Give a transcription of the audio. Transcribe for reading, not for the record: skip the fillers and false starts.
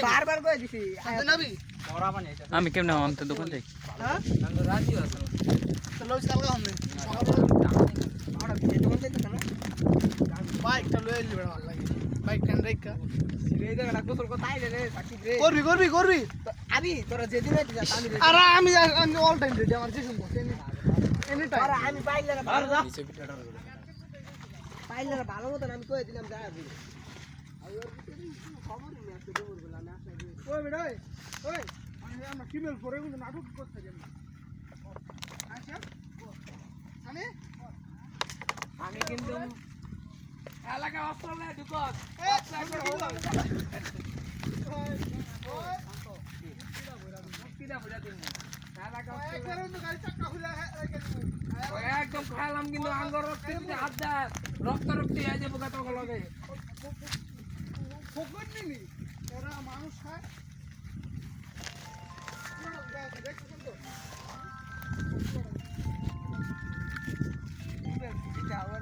বারবার কই দিছি নাবি আমি কেমনে আমি তো দোকান যাই হ্যাঁ আমি রাজি আছি তো লইছ কালকে हमने সকালে আমরা ভিডিও দোকান যাইতে না বাইকটা লয়ে লিবে ভালো লাগে বাইক কেন রাখা এই জায়গাটা গোসল করতে আইলে রে সাকিব রে করবি আমি তোরা যেদিন আইতে যা আমি আরে আমি অল টাইম রেডি আমার যে সম্ভব এনি টাইম আরে আমি পাইলে না ভালো পাইলে না ভালো মতন আমি কই দিলাম যা আমি খবর নেই আজকে দূর বলা আমি আসলে ওই বেটা ওই আমি আমরা ফিমেল পরে কিন্তু নাটক করতে যাই আচ্ছা আমি কিন্তু এলাকা অস্ট্রেলিয়া ঢুকত একদম খাইলাম কিন্তু আঙ্গর রক্ত হাত দেয় রক্ত হয়ে যাবো কত লগে এরা মানুষ খায় এটা আবার